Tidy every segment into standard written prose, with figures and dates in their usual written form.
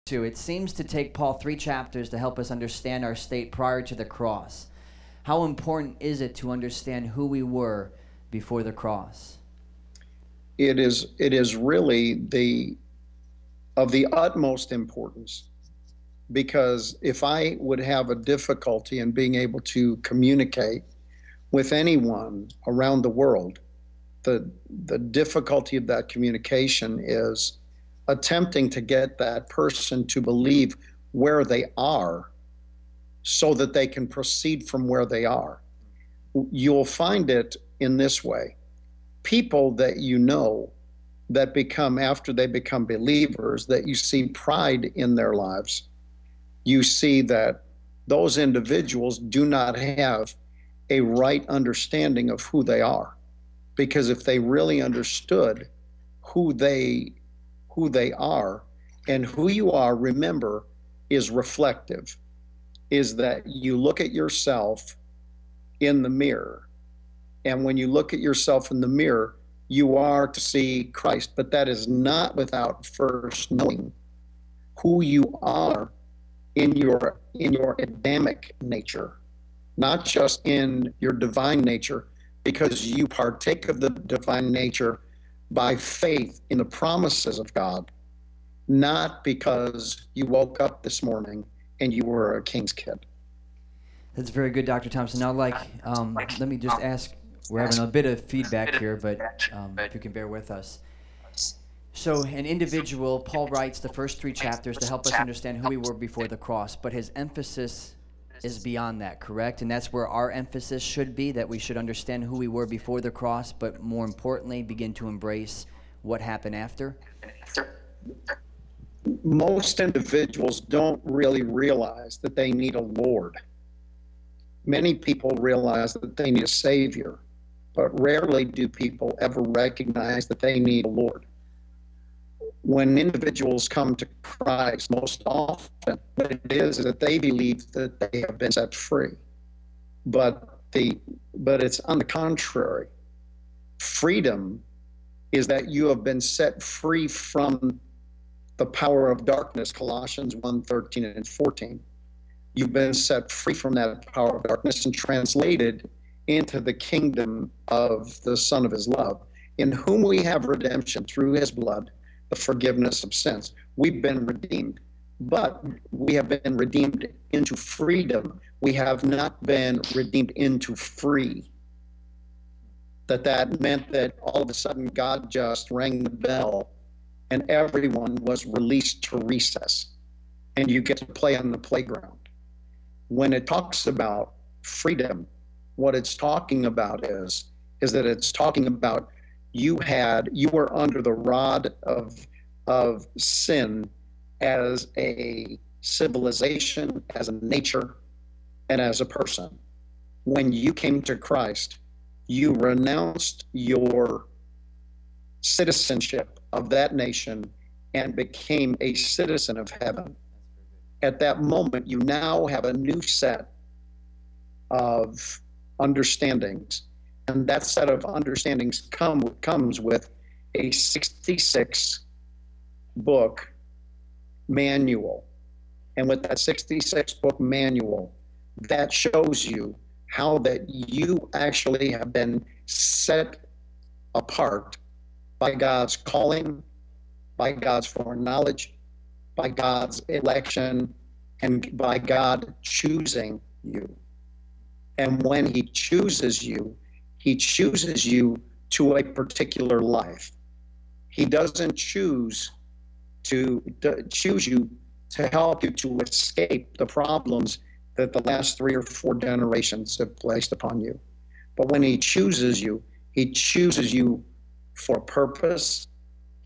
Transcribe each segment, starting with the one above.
2. It seems to take Paul 3 chapters to help us understand our state prior to the cross. How important is it to understand who we were before the cross? It is really of the utmost importance, because if I would have a difficulty in being able to communicate with anyone around the world, the difficulty of that communication is attempting to get that person to believe where they are so that they can proceed from where they are. You'll find it in this way. People that you know that become, after they become believers, that you see pride in their lives, you see that those individuals do not have a right understanding of who they are. Because if they really understood who they are, and who you are, remember, is reflective, is that you look at yourself in the mirror. And when you look at yourself in the mirror, you are to see Christ. But that is not without first knowing who you are in your Adamic nature, not just in your divine nature, because you partake of the divine nature by faith in the promises of God, not because you woke up this morning and you were a king's kid. That's very good, Dr. Thompson. Now, let me just ask, we're having a bit of feedback here, but if you can bear with us. So an individual, Paul writes the first 3 chapters to help us understand who we were before the cross, but his emphasis is beyond that, correct? And that's where our emphasis should be, that we should understand who we were before the cross, but more importantly, begin to embrace what happened after? Most individuals don't really realize that they need a Lord. Many people realize that they need a Savior, but rarely do people ever recognize that they need a Lord. When individuals come to Christ, most often what it is that they believe that they have been set free. But it's on the contrary. Freedom is that you have been set free from the power of darkness, Colossians 1:13 and 14. You've been set free from that power of darkness and translated into the kingdom of the Son of his love, in whom we have redemption through his blood, the forgiveness of sins. We've been redeemed, but we have been redeemed into freedom. We have not been redeemed into free. That meant that all of a sudden God just rang the bell and everyone was released to recess, and you get to play on the playground. When it talks about freedom, what it's talking about is that it's talking about you were under the rod of sin as a civilization, as a nature, and as a person. When you came to Christ, you renounced your citizenship of that nation and became a citizen of heaven. At that moment, you now have a new set of understandings. And that set of understandings comes with a 66-book manual. And with that 66-book manual, that shows you how that you actually have been set apart by God's calling, by God's foreknowledge, by God's election, and by God choosing you. And when he chooses you to a particular life. He doesn't choose you to help you to escape the problems that the last 3 or 4 generations have placed upon you. But when he chooses you for a purpose.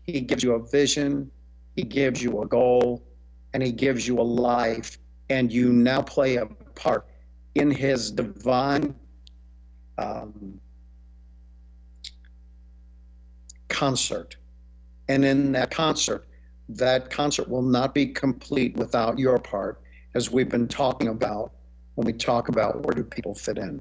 He gives you a vision, he gives you a goal, and he gives you a life, and you now play a part in his divine concert. And in that concert will not be complete without your part, as we've been talking about when we talk about where do people fit in.